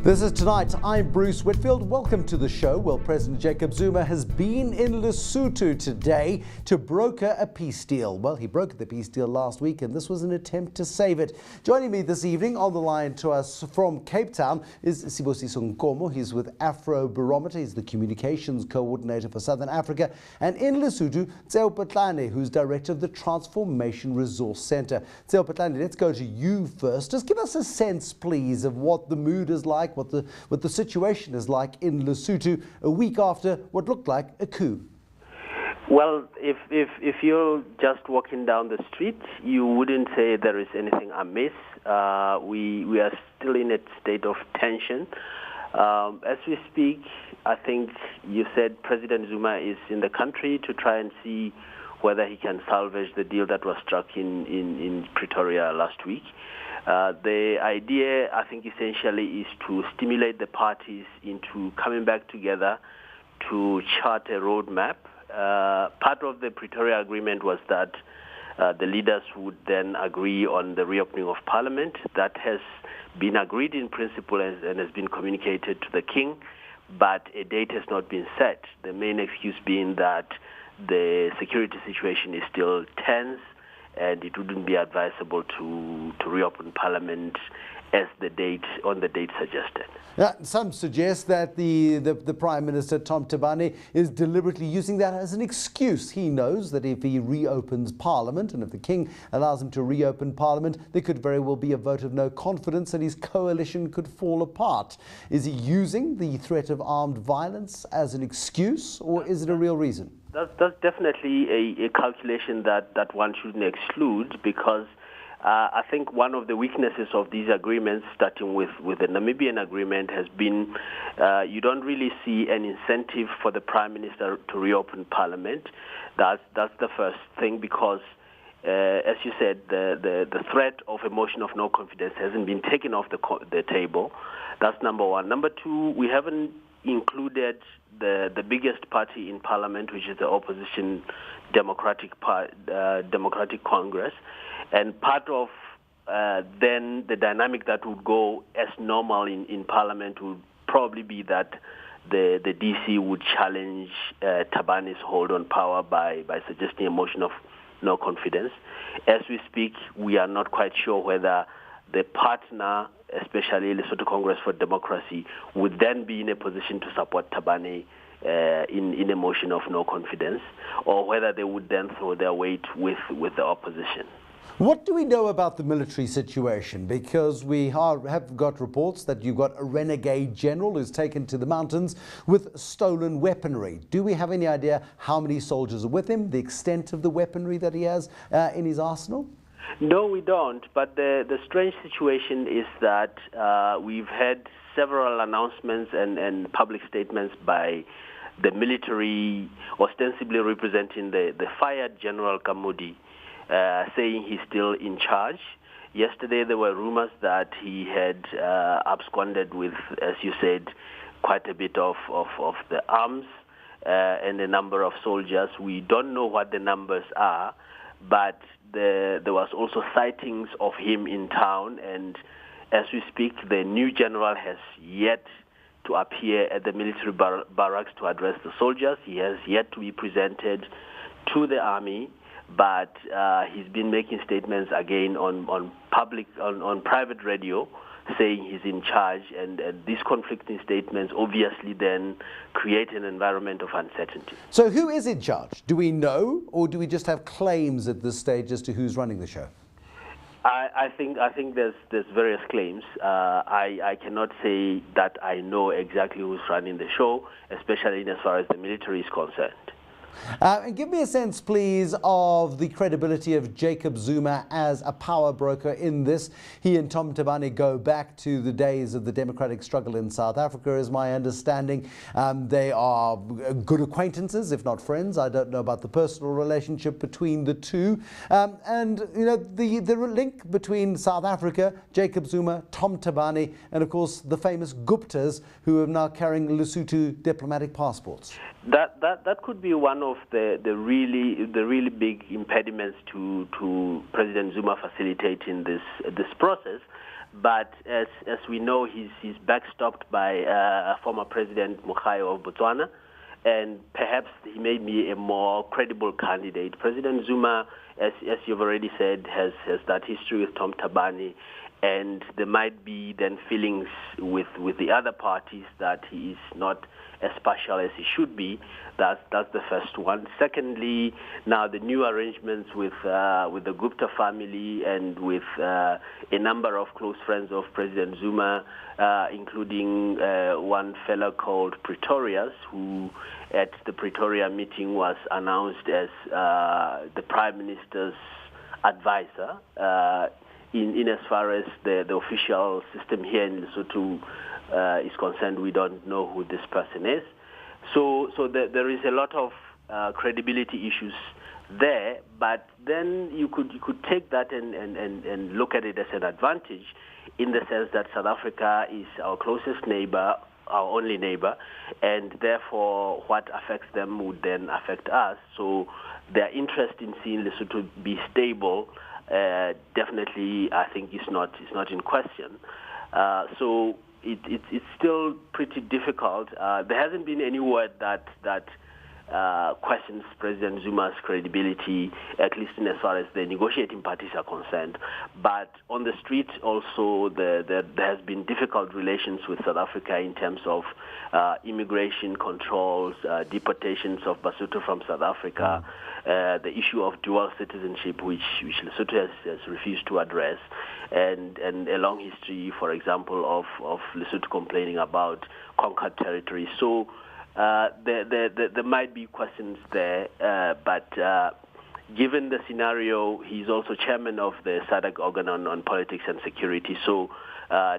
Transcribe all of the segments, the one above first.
This is Tonight. I'm Bruce Whitfield. Welcome to the show. Well, President Jacob Zuma has been in Lesotho today to broker a peace deal. Well, he brokered the peace deal last week, and this was an attempt to save it. Joining me this evening on the line to us from Cape Town is Sibusiso Nkomo. He's with Afrobarometer. He's the communications coordinator for Southern Africa. And in Lesotho, Tseo Patlane, who's director of the Transformation Resource Center. Tseo Patlane, let's go to you first. Just give us a sense, please, of what the mood is like, what the situation is like in Lesotho a week after what looked like a coup. Well, if you're just walking down the street, you wouldn't say there is anything amiss. We are still in a state of tension. As we speak, I think you said President Zuma is in the country to try and see whether he can salvage the deal that was struck in Pretoria last week. The idea, I think, essentially is to stimulate the parties into coming back together to chart a roadmap. Part of the Pretoria agreement was that the leaders would then agree on the reopening of Parliament. That has been agreed in principle and has been communicated to the King, but a date has not been set. The main excuse being that the security situation is still tense, and it wouldn't be advisable to reopen Parliament as on the date suggested. Some suggest that the Prime Minister, Tom Thabane, is deliberately using that as an excuse. He knows that if he reopens Parliament, and if the King allows him to reopen Parliament, there could very well be a vote of no confidence and his coalition could fall apart. Is he using the threat of armed violence as an excuse, or is it a real reason? That's definitely a calculation that one shouldn't exclude, because I think one of the weaknesses of these agreements, starting with the Namibian agreement, has been you don't really see an incentive for the Prime Minister to reopen Parliament. That's the first thing, because as you said, the threat of a motion of no confidence hasn't been taken off the table. That's number one. Number two, we haven't included the biggest party in Parliament, which is the opposition Democratic Congress. And part of then the dynamic that would go as normal in Parliament would probably be that the DC would challenge Thabane's hold on power by suggesting a motion of no confidence. As we speak, we are not quite sure whether the partner, especially Lesotho Congress for Democracy, would then be in a position to support Thabane in a motion of no confidence, or whether they would then throw their weight with the opposition. What do we know about the military situation? Because we have got reports that you've got a renegade general who's taken to the mountains with stolen weaponry. Do we have any idea how many soldiers are with him, the extent of the weaponry that he has in his arsenal? No, we don't. But the strange situation is that we've had several announcements and public statements by the military, ostensibly representing the fired General Kamudi, saying he's still in charge. Yesterday there were rumors that he had absconded with, as you said, quite a bit of the arms and a number of soldiers. We don't know what the numbers are, but there was also sightings of him in town, and as we speak, the new general has yet to appear at the military barracks to address the soldiers. He has yet to be presented to the army, but he's been making statements again on private radio, saying he's in charge, and these conflicting statements obviously then create an environment of uncertainty. So who is in charge? Do we know, or do we just have claims at this stage as to who's running the show? I think there's various claims. I cannot say that I know exactly who's running the show, especially as far as the military is concerned. And give me a sense, please, of the credibility of Jacob Zuma as a power broker in this. He and Tom Thabane go back to the days of the democratic struggle in South Africa, is my understanding. They are good acquaintances, if not friends. I don't know about the personal relationship between the two. And, you know, the link between South Africa, Jacob Zuma, Tom Thabane, and, of course, the famous Guptas, who are now carrying Lesotho diplomatic passports. That could be one of the really big impediments to President Zuma facilitating this process. But as we know, he's backstopped by former President Mogae of Botswana, and perhaps he may be a more credible candidate. President Zuma, as you've already said, has that history with Tom Tabani, and there might be then feelings with the other parties that he is not as partial as he should be. That's the first one. Secondly, now the new arrangements with the Gupta family and with a number of close friends of President Zuma, including one fellow called Pretorius, who at the Pretoria meeting was announced as the Prime Minister's advisor. In as far as the official system here in Lesotho is concerned, we don't know who this person is. So there is a lot of credibility issues there, but then you could take that and look at it as an advantage in the sense that South Africa is our closest neighbor, our only neighbor, and therefore what affects them would then affect us. So their interest in seeing Lesotho be stable definitely, I think, is not in question. So it's still pretty difficult. There hasn't been any word that questions President Zuma's credibility, at least in as far as the negotiating parties are concerned. But on the street also, there has been difficult relations with South Africa in terms of immigration controls, deportations of Basotho from South Africa, the issue of dual citizenship, which Lesotho has refused to address, and a long history, for example, of Lesotho complaining about conquered territory. So there might be questions there, but given the scenario, he's also chairman of the SADC organ on politics and security. So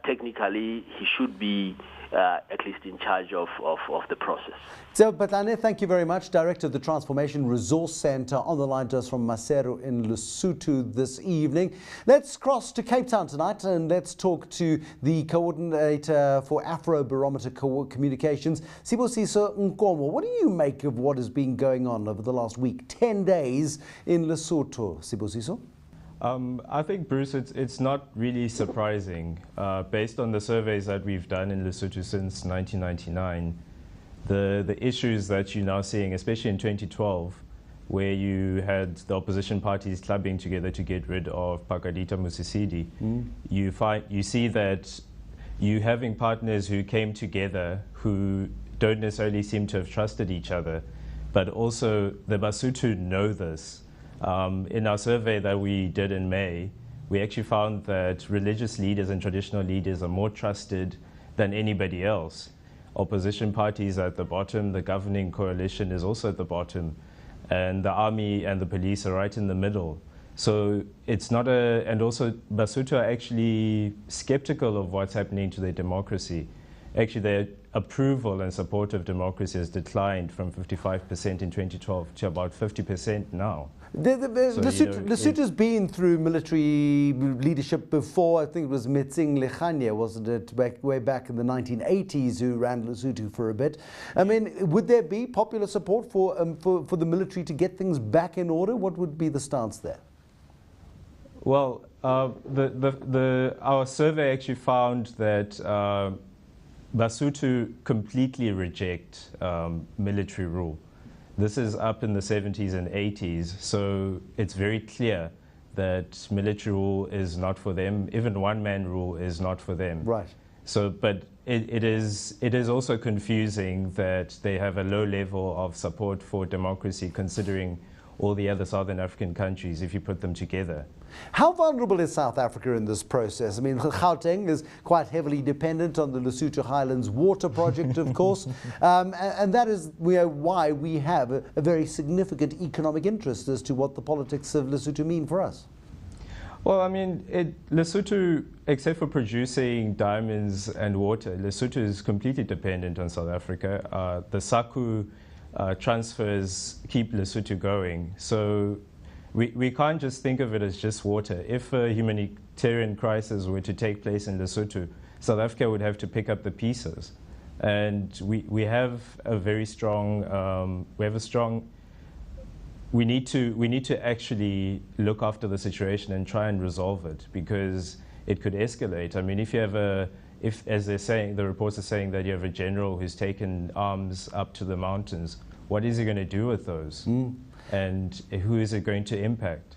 technically, he should be at least in charge of the process. So, Batlane, thank you very much. Director of the Transformation Resource Centre on the line to us from Maseru in Lesotho this evening. Let's cross to Cape Town tonight and let's talk to the coordinator for Afrobarometer Communications, Sibusiso Nkomo. What do you make of what has been going on over the last week, 10 days in Lesotho, Sibusiso? I think, Bruce, it's not really surprising. Based on the surveys that we've done in Lesotho since 1999, the issues that you're now seeing, especially in 2012, where you had the opposition parties clubbing together to get rid of Pakadita Musisidi, you see that you having partners who came together who don't necessarily seem to have trusted each other, but also the Basotho know this. In our survey that we did in May, we actually found that religious leaders and traditional leaders are more trusted than anybody else. Opposition parties are at the bottom, the governing coalition is also at the bottom, and the army and the police are right in the middle. So it's not and also Basotho are actually skeptical of what's happening to their democracy. Actually, their approval and support of democracy has declined from 55% in 2012 to about 50% now. Lesotho's been through military leadership before. I think it was Metsing Lekganya, wasn't it, way back in the 1980s, who ran Lesotho for a bit. I mean, would there be popular support for the military to get things back in order? What would be the stance there? Well, our survey actually found that Basotho completely reject military rule. This is up in the 70s and 80s, so it's very clear that military rule is not for them. Even one-man rule is not for them. Right. So, but it is also confusing that they have a low level of support for democracy, considering all the other Southern African countries, if you put them together. How vulnerable is South Africa in this process? I mean, Gauteng is quite heavily dependent on the Lesotho Highlands water project, of course, and that is why we have a very significant economic interest as to what the politics of Lesotho mean for us. Well, I mean, Lesotho, except for producing diamonds and water, Lesotho is completely dependent on South Africa. The SACU transfers keep Lesotho going. So we can't just think of it as just water. If a humanitarian crisis were to take place in Lesotho, South Africa would have to pick up the pieces. And we have a very strong, we need to actually look after the situation and try and resolve it, because it could escalate. I mean, if you have as they're saying, the reports are saying that you have a general who's taken arms up to the mountains, what is he going to do with those? And who is it going to impact?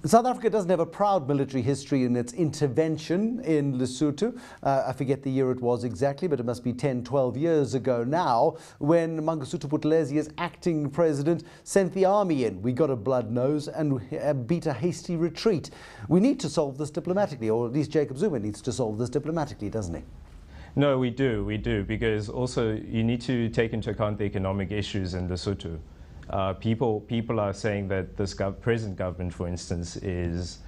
South Africa doesn't have a proud military history in its intervention in Lesotho. I forget the year it was exactly, but it must be 10, 12 years ago now, when Mangosuthu Buthelezi, as acting president, sent the army in. We got a blood nose and beat a hasty retreat. We need to solve this diplomatically, or at least Jacob Zuma needs to solve this diplomatically, doesn't he? No, we do, because also you need to take into account the economic issues in Lesotho. People are saying that this present government, for instance, is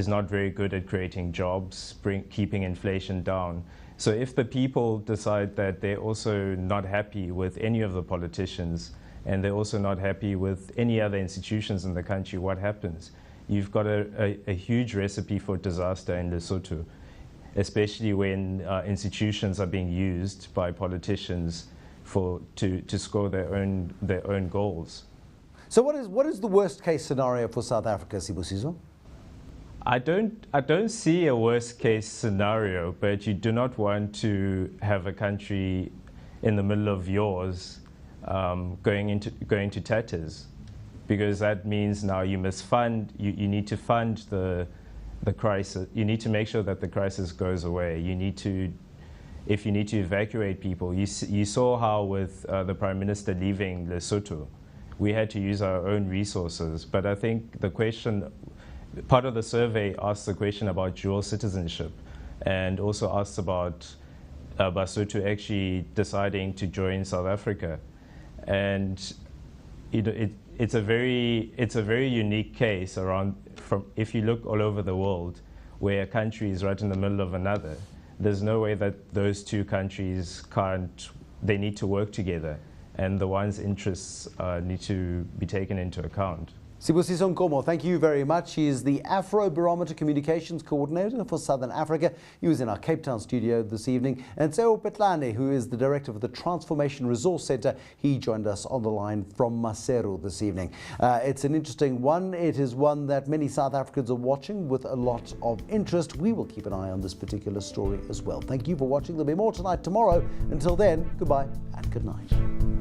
not very good at creating jobs, keeping inflation down. So if the people decide that they're also not happy with any of the politicians, and they're also not happy with any other institutions in the country, what happens? You've got a huge recipe for disaster in Lesotho, especially when institutions are being used by politicians to score their own goals. So what is the worst case scenario for South Africa, Sibusiso? I don't see a worst case scenario, but you do not want to have a country in the middle of yours going to tatters, because that means now you must fund. You need to fund the crisis. You need to make sure that the crisis goes away. If you need to evacuate people, you saw how with the Prime Minister leaving Lesotho, we had to use our own resources. But I think part of the survey asked the question about dual citizenship, and also asked about Basotho actually deciding to join South Africa. And it's a very unique case if you look all over the world, where a country is right in the middle of another. There's no way that those two countries they need to work together, and the one's interests need to be taken into account. Sibusiso Nkomo, thank you very much. He is the Afrobarometer Communications Coordinator for Southern Africa. He was in our Cape Town studio this evening. And Tseo Petlane, who is the Director of the Transformation Resource Centre, he joined us on the line from Maseru this evening. It's an interesting one. It is one that many South Africans are watching with a lot of interest. We will keep an eye on this particular story as well. Thank you for watching. There'll be more tonight, tomorrow. Until then, goodbye and good night.